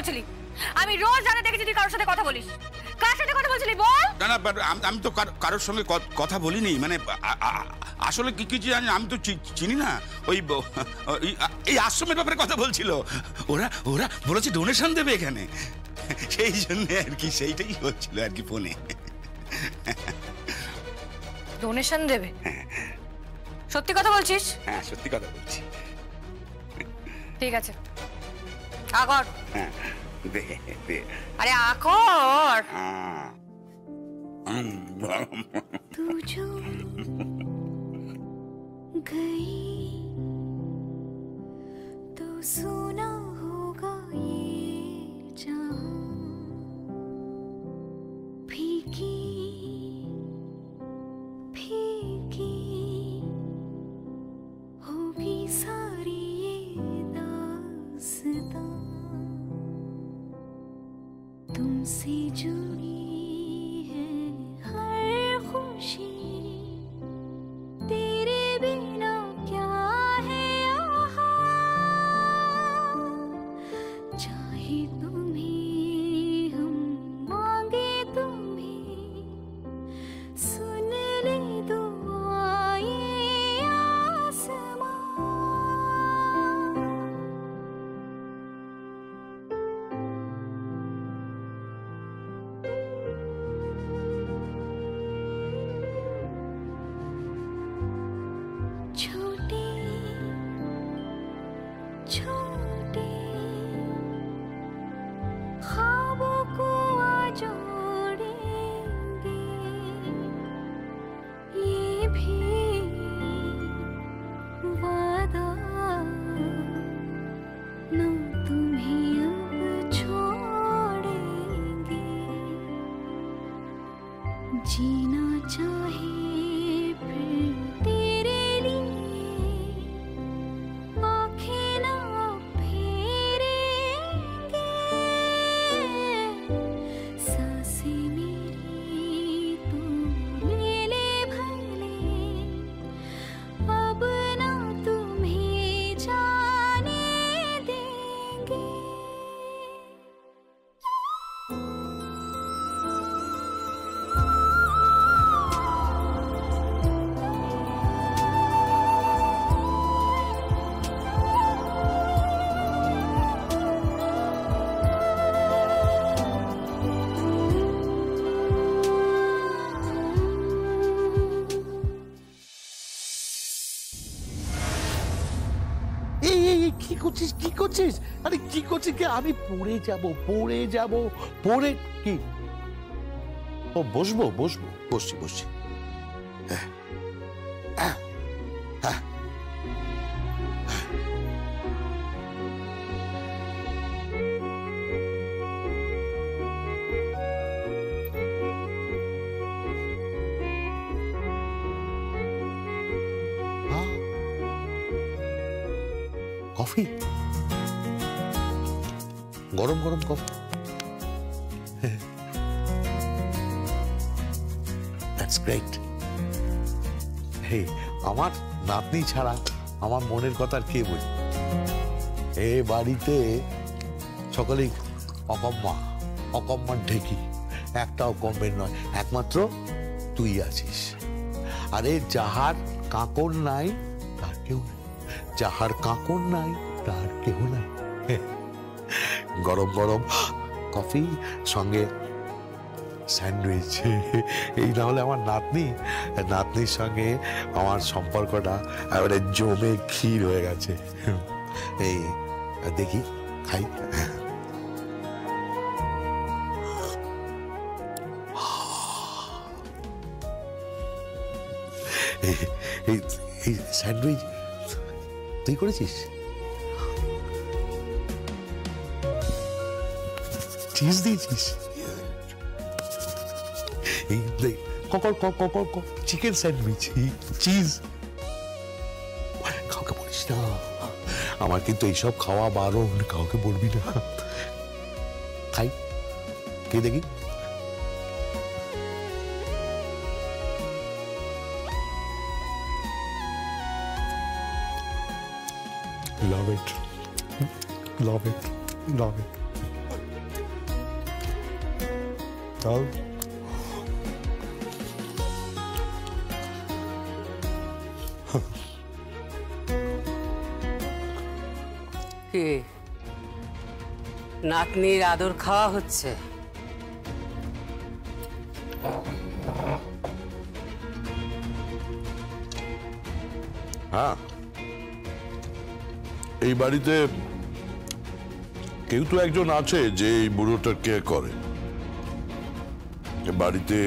বলছিলি? আমি রোজ রাতে দেখেছি তুই কারোর সাথে কথা বলিস। কার সাথে কথা বলছিলি বল? না না, আমি তো কারোর সঙ্গে কথা বলিনি। মানে আসলে কি জানি, আমি তো চিনি না। ওই এই আশ্রমের ব্যাপারে কথা বলছিল। ওরা বলেছে ডোনেশন দেবে এখানে, সেই জন্য আর কি, সেইটাই হচ্ছিল আর কি ফোনে। ডোনেশন দেবে? সত্যি কথা বলছিস? হ্যাঁ, সত্যি কথা বলছি। ঠিক আছে, আগর। হ্যাঁ, দে। আরে আগর। तू जो गई तो सुना होगा ये जहां, फीकी फीकी होगी सारी ये दास्तां, तुमसे जुड़ी है हर खुशी, तेरे बिना क्या है यहाँ, चाहे तुम्हें हम मांगे तुम्हें, सुन ले दुआएं आसमां। छोटे छोटे ख्वाबों को जोड़ेंगे, ये भी वादा, ना तुम्हें अब छोड़ेंगे, जीना चाहे फिर तेरे लिए, आँखें ना फेरेंगे, सांसें मेरी तू ले ले भले, अब ना तुम्हें जाने देंगे। কি করছিস? আরে কি করছিস? আমি পড়ে যাব পড়ে কি? ও বসছি। কফি, গরম কফি। That's great. হে, আমার নাতনি ছাড়া আমার মনের কথা আর কে বলি? এ বাড়িতে সকলেই অকম্মার ঢেকি, একটাও কমের নয়, একমাত্র তুই আছিস। আরে যাহার কাঁকর নাই তার কেউ নেই, যাহার কাঁকর নাই তার কেউ নাই। গরম কফি সঙ্গে স্যান্ডউইচ, এই না হলে আমার নাতনির সঙ্গে আমার সম্পর্কটা এবারে জমে ক্ষীর হয়ে গেছে। এই দেখি খাই। এই স্যান্ডউইচ তুই করেছিস? চিজ দিয়েছিস? এই চিকেন স্যান্ডউইচ, চিজ। কাউকে বলিস না, আমার কিন্তু এইসব খাওয়া বারণ, কাউকে বলবি না। খাই, কে দেখি। Love it. তাও কি নাতনির আদর খাওয়া হচ্ছে? হ্যাঁ, এই বাড়িতে কেউ তো একজন আছে যে এই বুড়োটার কেয়ার করে। বাড়িতে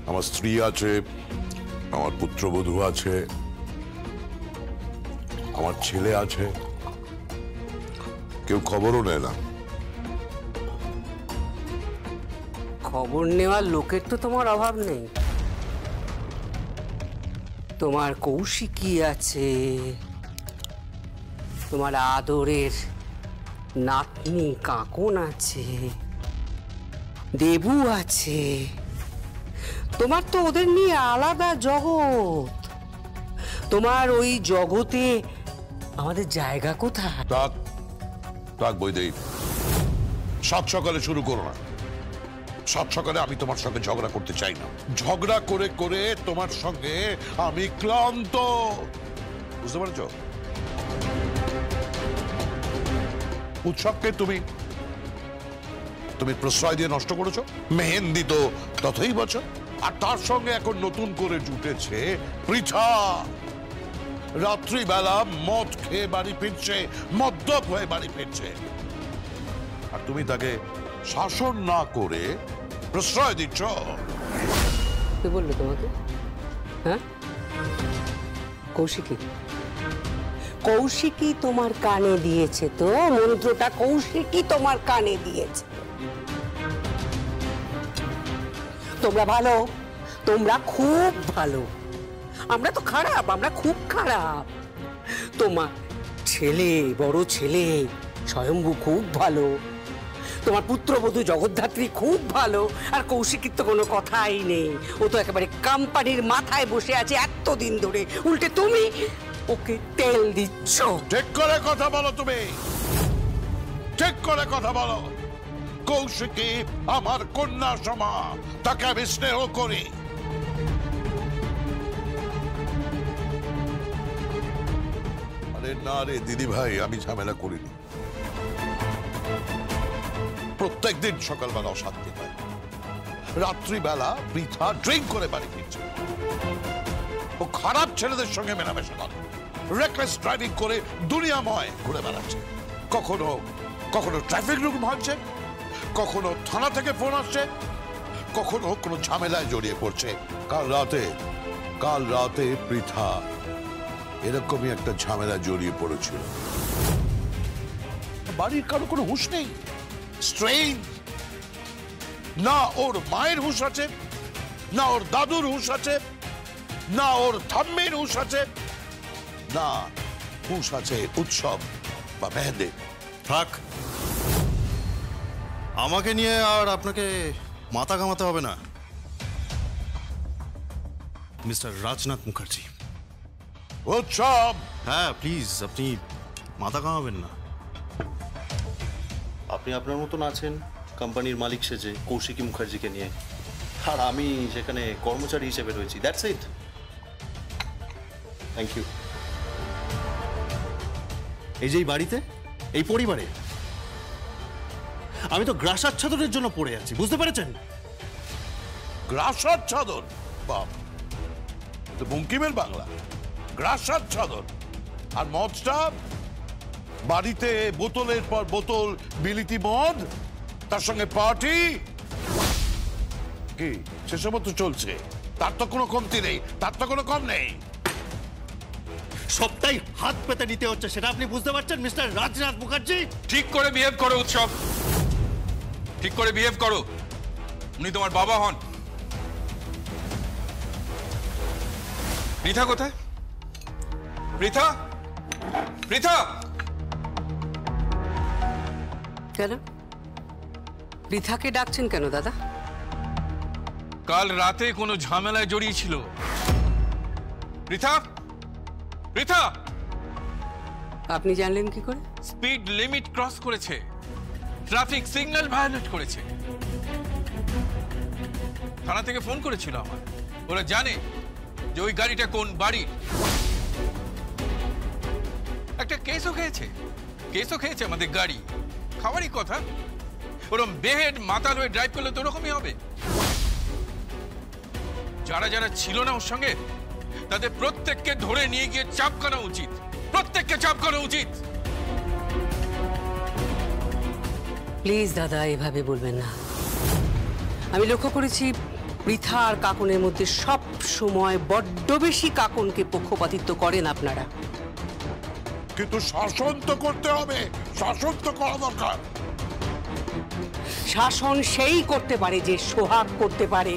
আমার স্ত্রী আছে, আমার পুত্রবধূ আছে, আমার ছেলে আছে, কেউ খবরও নেয় না। খবর নেওয়ার লোকের তো তোমার অভাব নেই। তোমার কৌশিকী আছে, তোমার আদরের নাতনি কাকন আছে, দেবু আছে। তোমার তো ওদের নিয়ে আলাদা জগৎ। তোমার ওই জগতে আমাদের জায়গা কোথায়? তাক তাক বৈদেই, সাত সকালে শুরু করো না। সাত সকালে আমি তোমার সঙ্গে ঝগড়া করতে চাই না। ঝগড়া করে করে তোমার সঙ্গে আমি ক্লান্ত, বুঝতে পারছো? উৎসবকে তুমি তুমি প্রশ্রয় দিয়ে নষ্ট করেছো। মেহেন্দি তো ততই বছর। আর তার সঙ্গে এখন নতুন করে জুটেছে পৃথা। রাত্রিবেলা মদ খেয়ে বাড়ি ফিরছে, মদ্যপ হয়ে বাড়ি ফিরছে, আর তুমি তাকে শাসন না করে প্রশ্রয় দিচ্ছ। কে বললো তোমাকে? হ্যাঁ, কৌশিকী। কৌশিকী তোমার কানে দিয়েছে তো মন্ত্রটা, কৌশিকী তোমার কানে দিয়েছে। তোমরা ভালো, তোমরা খুব ভালো। আমরা তো খারাপ, আমরা খুব খারাপ। তোমার ছেলে, বড় ছেলে স্বয়ম্ভু খুব ভালো, তোমার পুত্রবধূ জগদ্ধাত্রী খুব ভালো, আর কৌশিকীর তো কোনো কথাই নেই। ও তো একেবারে কোম্পানির মাথায় বসে আছে এতদিন ধরে, উল্টে তুমি ওকে তেল দিচ্ছ। ঠিক করে কথা বলো, তুমি ঠিক করে কথা বলো। কৌশিকী আমার কন্যা সমা, তাকে আমি স্নেহ করি। আরে না রে দিদি ভাই, আমি ঝামেলা করিনি। প্রত্যেকদিন সকালবেলা অশান্তি হয়, রাত্রিবেলা পৃথা ড্রিঙ্ক করে বাড়ি ফিরছে। ও খারাপ ছেলেদের সঙ্গে মেলামেশা করে, রেকলেস ড্রাইভিং করে দুনিয়াময় ঘুরে বেড়াচ্ছে। কখনো কখনো ট্রাফিক রুল ভাঙছে, কখনো থানা থেকে ফোন আসছে, কখনো কোনো ঝামেলায় জড়িয়ে পড়ছে। কাল রাতে পৃথা এরকমই একটা ঝামেলায় জড়িয়ে পড়েছিল। বাড়ির কারো কোনো হুঁশ নেই। স্ট্রেঞ্জ, না ওর মায়ের হুঁশ আছে, না ওর দাদুর হুঁশ আছে, না ওর ঠাম্মির হুঁশ আছে, না হুঁশ আছে উৎসব বা মেহেন্দি। থাক, আমাকে নিয়ে আর আপনাকে মাথা ঘামাতে হবে না। মিস্টার রাজনাথ মুখার্জি। উৎসব, হ্যাঁ প্লিজ, আপনি মাথা ঘামাবেন না। আপনি আপনার মতন আছেন কোম্পানির মালিক সেজে কৌশিকী মুখার্জিকে নিয়ে, আর আমি সেখানে কর্মচারী হিসেবে রয়েছি। That's it. Thank you. এই যে এই বাড়িতে, এই পরিবারে আমি তো গ্রাসাচ্ছাদনের জন্য পড়ে আছি, বুঝতে পেরেছেন? গ্রাসাচ্ছাদন? বাপ, তো বঙ্কিমের বাংলা। গ্রাসাচ্ছাদন আর মদটা বাড়িতে বোতলের পর বোতল বিলিতি মদ, তার সঙ্গে পার্টি, কি সেসব তো চলছে। তার তো কোনো কমতি নেই, তার তো কোনো কম নেই। সবটাই হাত পেতে নিতে হচ্ছে, সেটা আপনি বুঝতে পারছেন মিস্টার রাজনাথ মুখার্জি? ঠিক করে বিহেভ করো উৎসব, ঠিক করে বিহেভ করো। উনি তোমার বাবা হন। পৃথা কোথায়? পৃথা, পৃথা। কেন পৃথাকে ডাকছেন কেন দাদা? কাল রাতে কোনো ঝামেলায় জড়িয়েছিল। পৃথা, পৃথা। আপনি জানলেন কি করে? স্পিড লিমিট ক্রস করেছে। ট্রাফিক সিগন্যাল ভায়োলেট করেছে। থানা থেকে ফোন করেছিল আমার, ওরা জানে যে ওই গাড়িটা কোন বাড়ির। একটা কেসও খেয়েছে আমাদের গাড়ি। খাওয়ারই কথা, ওরকম বেহেড মাতাল হয়ে ড্রাইভ করলে তো ওরকমই হবে। যারা যারা ছিল না ওর সঙ্গে তাদের প্রত্যেককে ধরে নিয়ে গিয়ে চাপ করা উচিত, প্রত্যেককে চাপ করা উচিত। প্লিজ দাদা, এভাবে বলবেন না। আমি লক্ষ্য করেছি পৃথা আর কাকনের মধ্যে সব সময় বড্ড বেশি কাকনকে পক্ষপাতিত্ব করেন আপনারা। কিন্তু শাসন তো করতে হবে, শাসন তো করা দরকার। শাসন সেই করতে পারে যে সোহাগ করতে পারে।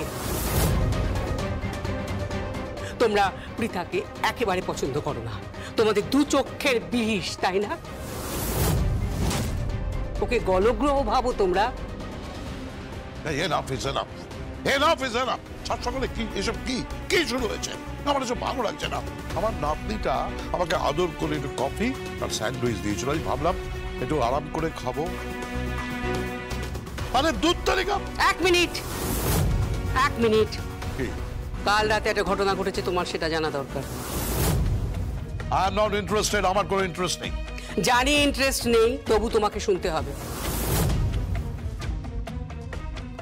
তোমরা পৃথাকে একেবারে পছন্দ করো না, তোমাদের দু চোখের বিষ, তাই না? ওকে গলগ্রহ ভাবো তোমরা। সকালে কি এসব কি কি শুরু হয়েছে? আমার এসব ভালো লাগছে না। আমার নাতনিটা আমাকে আদর করে একটু কফি আর স্যান্ডউইচ দিয়েছিল, আমি ভাবলাম একটু আরাম করে খাবো। আরে দুধ তালিকা। এক মিনিট। কাল রাতে একটা ঘটনা ঘটেছে, তোমার সেটা জানা দরকার। আই এম নট ইন্টারেস্টেড, আমার কোনো ইন্টারেস্ট নেই। জানি ইন্টারেস্ট নেই, তবু তোমাকে শুনতে হবে।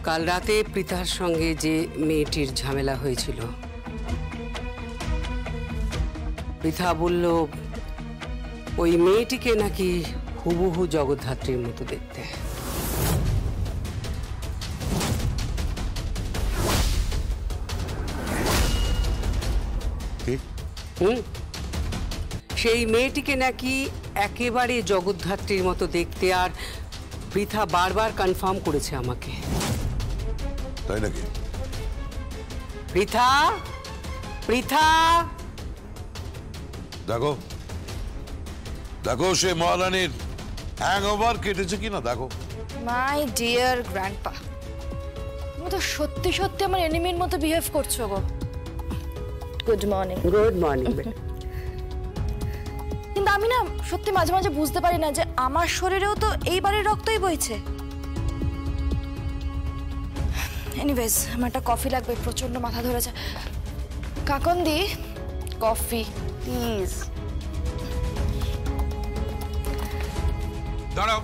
কাল রাতে পৃথার সঙ্গে যে মেয়েটির ঝামেলা হয়েছিল, পৃথা বলল ওই মেয়েটিকে নাকি হুবহু জগদ্ধাত্রীর মতো দেখতে। সেই মেয়েটিকে নাকি একেবারে জগদ্ধাত্রীর মতো দেখতে, আর পৃথা বারবার কনফার্ম করেছে আমাকে। তাই নাকি? পৃথা দেখো দেখো সে মহারানীর হ্যাংওভার কেটেছে কিনা দেখো। মাই ডিয়ার গ্র্যান্ডপা, তুমি তো সত্যি সত্যি আমার এনিমির মতো বিহেভ করছো গো। Good morning. কিন্তু আমি না সত্যি মাঝে মাঝে বুঝতে পারি না যে আমার শরীরেও তো এই বাড়ির রক্তই বইছে। এনিওয়েজ, আমার একটা কফি লাগবে, প্রচন্ড মাথা ধরেছে। কাকন্দি, কফি প্লিজ। দাঁড়াও,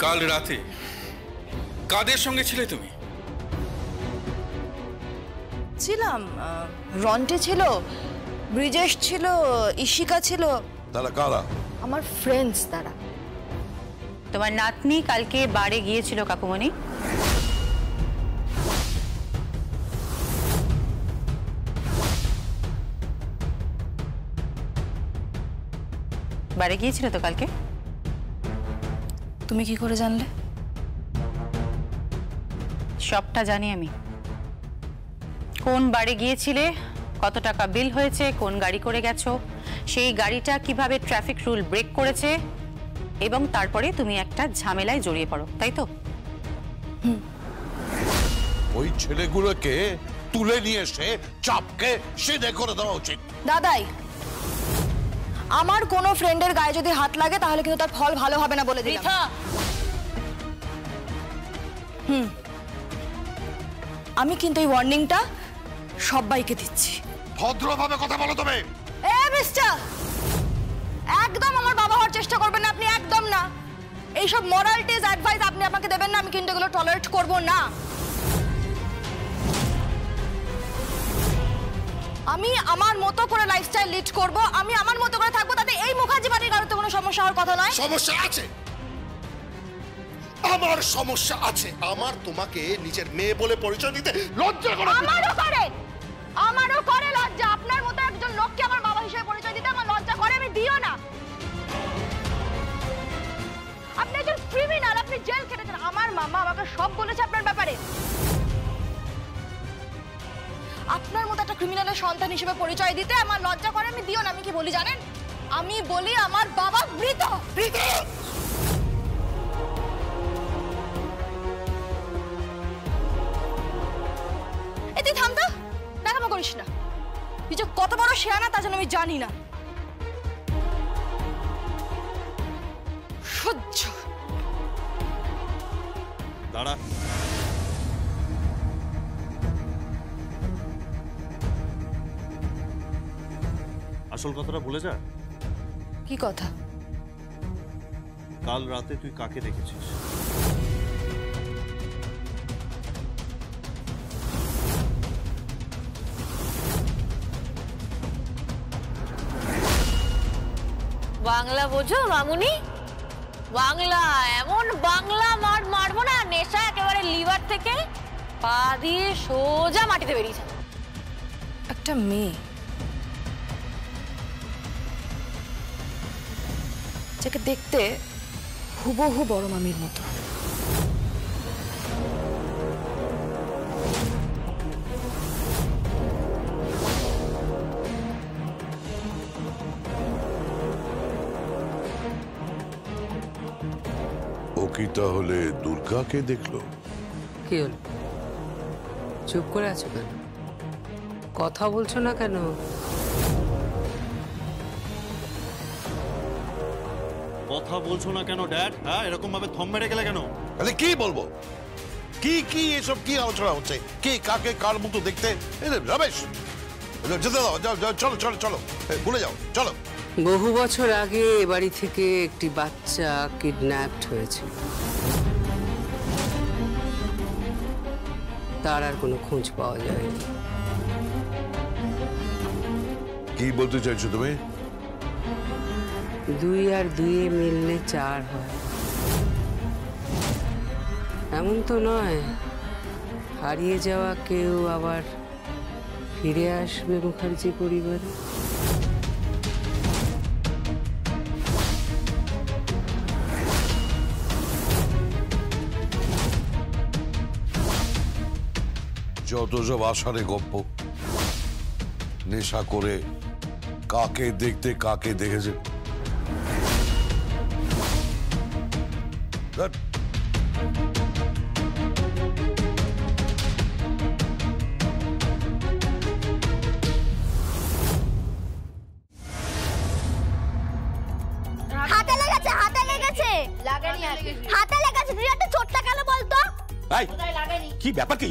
কাল রাতে কাদের সঙ্গে ছিলে তুমি? ছিলাম, রন্টে ছিল, ব্রিজেশ ছিল, ইশিকা ছিল। তারা কারা? আমার ফ্রেন্ডস তারা। তোমার নাতনি কালকে বারে গিয়েছিল কাকুমণি? বারে গিয়েছিল তো কালকে? তুমি কি করে জানলে? সবটা জানি আমি। কোন বারে গিয়েছিলে, কত টাকা বিল হয়েছে, কোন গাড়ি করে গেছো, সেই গাড়িটা কিভাবে ট্রাফিক রুল ব্রেক করেছে, এবং তারপরে তুমি একটা ঝামেলায় জড়িয়ে পড়ো, তাই তো? ওই ছেলেগুলোকে তুলে নিয়ে এসে চাপকে সিধে করে দেওয়া উচিত। দাদাই, আমার কোনো ফ্রেন্ডের গায়ে যদি হাত লাগে তাহলে কিন্তু তার ফল ভালো হবে না বলে দিলাম। আমি কিন্তু এই ওয়ার্নিংটা সবাইকে দিচ্ছি। ভদ্রভাবে কথা বলো তবে। এ মিস্টার, একদম আমার বাবা হওয়ার চেষ্টা করবেন না আপনি, একদম না। এইসব মরালিটিজ অ্যাডভাইস আপনি আমাকে দেবেন না, আমি কিন্তু এগুলো টলারেট করব না। আমি আমার মতো করে লাইফস্টাইল লিড করব, আমি আমার মতো করে থাকবো, তাতে এই মুখার্জি বাড়ির কারোর তো কোনো সমস্যা হওয়ার কথা নয়। সমস্যা আছে, আমার সমস্যা আছে। আমার তোমাকে নিজের মেয়ে বলে পরিচয় দিতে লজ্জা করে। আমারও করে লজ্জা। আপনার মতো একজন লোককে আমার বাবা হিসেবে পরিচয় দিতে আমার লজ্জা করে, আমি দিও না। আপনি একজন ক্রিমিনাল, আপনি জেল খেটেছেন। আমার মামা আমাকে সব বলেছে আপনার ব্যাপারে। আপনার মতো একটা ক্রিমিনালের সন্তান হিসেবে পরিচয় দিতে আমার লজ্জা করে, আমি দিও না। আমি কি বলি জানেন? আমি বলি আমার বাবা মৃত। তুই থাম তো, দেখামো করিস না। তুই যে কত বড় শেয়ানা তা যেন আমি জানি না। নির্লজ্জ। দাঁড়া। আসল কথাটা বলে যা। কি কথা? কাল রাতে তুই কাকে দেখেছিস? বাংলা বোঝো মামুনি? বাংলা, এমন বাংলা মারবো না, নেশা একেবারে লিভার থেকে পা দিয়ে সোজা মাটিতে বেরিয়ে যাবে। একটা মেয়ে যাকে দেখতে হুবহু বড় মামির মতো, ও কি তাহলে দুর্গাকে দেখলো? কি হলো, চুপ করে আছো কেন? কথা বলছো না কেন? কথা বলছো না কেন ড্যাড? হ্যাঁ, এরকম ভাবে থম মেরে গেলে কেন? আরে কি বলবো? কি কি এসব কি আলোচনা হচ্ছে? কে কাকে কার মতো দেখতে? রমেশ, যেতে দাও, চলো চলো চলো, ভুলে যাও, চলো। বহু বছর আগে এ বাড়ি থেকে একটি বাচ্চা কিডন্যাপড হয়েছিল। তার আর কোনো খোঁজ পাওয়া যায়নি। কি বলতে চাইছো তুমি? 2 আর 2 মিললে 4 হয়, এমন তো নয় হারিয়ে যাওয়া কেউ আবার ফিরে আসবে মুখার্জি পরিবারে। যত সব আষাঢ়ে গপ্প, নেশা করে কাকে দেখতে কাকে দেখেছে। ধ্যাৎ। হাতে লেগেছে, হাতে লেগেছে, হাতে লেগেছে। তুই একটা চোটটা কেন বলতো? এই, কি ব্যাপার কি?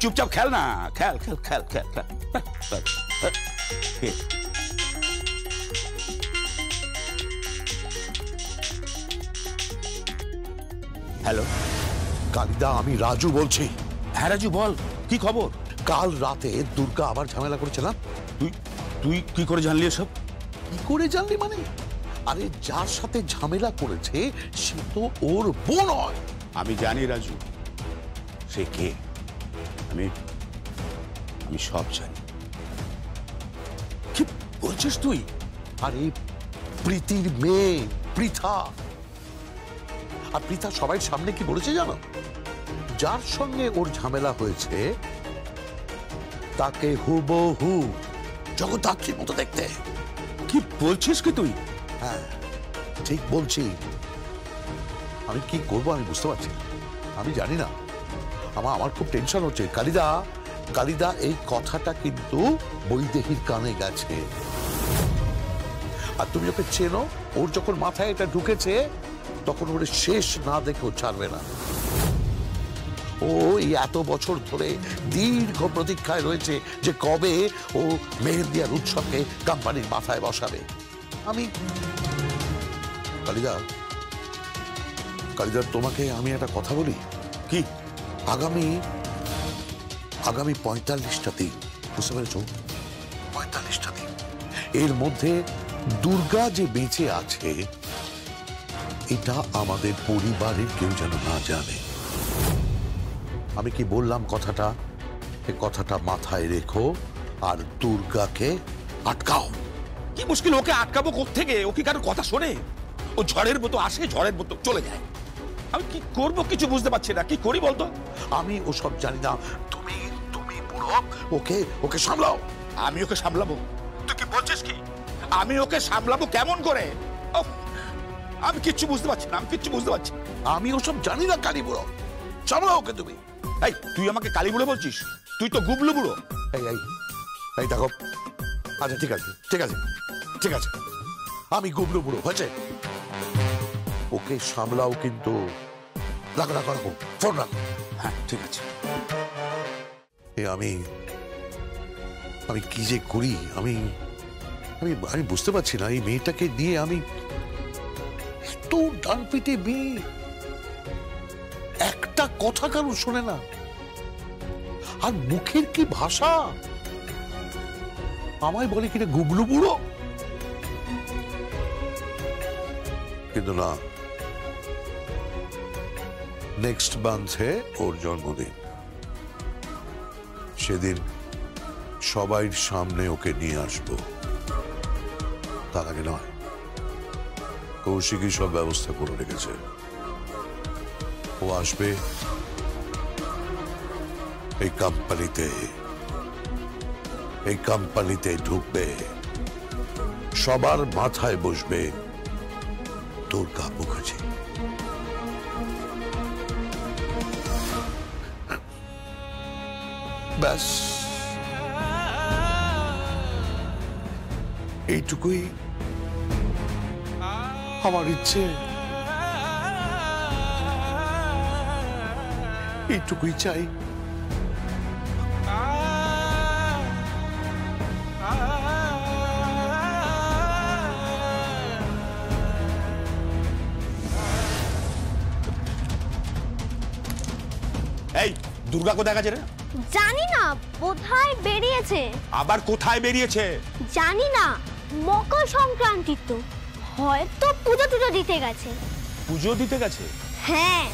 চুপচাপ খেল না, খেল খেল খেল খেল খেল। হ্যালো কালিদা, আমি রাজু বলছি। হ্যাঁ রাজু বল, কি খবর? কাল রাতে দুর্গা আবার ঝামেলা করেছিলাম। তুই তুই কি করে জানলি এসব? কি করে জানলি মানে? আরে যার সাথে ঝামেলা করেছে সে তো ওর বোন হয়। আমি জানি রাজু সে কে, আমি আমি সব জানি। কি বলছিস তুই? আরে প্রীতির মেয়ে পৃথা। আর পৃথা সবাই সামনে কি বলেছে জানো? যার সঙ্গে ওর ঝামেলা হয়েছে তাকে হুবহু জগদ্ধাত্রীর মতো দেখতে। কি বলছিস কি তুই? হ্যাঁ ঠিক বলছি। আমি কি করবো আমি বুঝতে পারছি না। আমি জানি না, আমার খুব টেনশন হচ্ছে। কালিদা, কালিদা এই কথাটা কিন্তু বৈদেহীর কানে গেছে। আর তুমি ওকে চেনো, ওর যখন মাথায় এটা ঢুকেছে তখন ওর শেষ না দেখেও ছাড়বে না। ও এই এত বছর ধরে দীর্ঘ প্রতীক্ষায় রয়েছে যে কবে ও মেহেন্দি আর উৎসবকে কোম্পানির মাথায় বসাবে। আমি কালিদা, কালিদা তোমাকে আমি একটা কথা বলি কি? আগামী 45টা দিন, বুঝতে পেরেছো? 45টা দিন এর মধ্যে দুর্গা যে বেঁচে আছে এটা আমাদের পরিবারের কেউ যেন না জানে। আমি কি বললাম কথাটা, এই কথাটা মাথায় রেখো আর দুর্গাকে আটকাও। কি মুশকিল, ওকে আটকাবো কোত্থেকে? ও কি কারোর কথা শোনে? ও ঝড়ের মতো আসে, ঝড়ের মতো চলে যায়। আমি কি করব কিছু বুঝতে পারছি না, কি করি বলতো? আমি ওসব জানি না, তুমি তুমি পুরো ওকে ওকে সামলাও। আমি ওকে সামলাবো? তুই কি বলছিস কি? আমি ওকে সামলাবো কেমন করে? উফ, আমি কিচ্ছু বুঝতে পারছি না, আমি কিচ্ছু বুঝতে পারছি না। আমি ওসব জানি না কালী বুড়ো, সামলাও ওকে তুমি। এই তুই আমাকে কালী বুড়ো বলছিস? তুই তো গুবলু বুড়ো। এই এই এই দেখো, আচ্ছা ঠিক আছে ঠিক আছে ঠিক আছে, আমি গুবলু বুড়ো হয়েছে। ও ওকে সামলাও কিন্তু। রাখো রাখো রাখো, ফোন রাখো। হ্যাঁ ঠিক আছে। আমি আমি কি যে করি, আমি আমি আমি বুঝতে পারছি না। এই মেয়েটাকে দিয়ে আমি এত ডানপিটে মেয়ে, একটা কথা কারো শোনে না। আর মুখের কি ভাষা, আমায় বলে কিনা গুবলু বুড়ো। কিন্তু না, নেক্সট মান্থে ওর জন্মদিন, সেদিন সবাই সামনে ওকে নিয়ে আসবো। তার আগে নয়, কৌশিকই সব ব্যবস্থা করে রেখেছে। ও আসবে এই কোম্পানিতে ঢুকবে, সবার মাথায় বসবে দুর্গা মুখার্জি। ব্যাস এইটুকুই আমার ইচ্ছে, এইটুকুই চাই। এই দুর্গা কোথায় গেছে রে? জানি না, কোথায় বেরিয়েছে। আবার কোথায় বেরিয়েছে? জানি না, মকর সংক্রান্তি তো, হয়তো পুজো টুজো দিতে গেছে। পুজো দিতে গেছে? হ্যাঁ।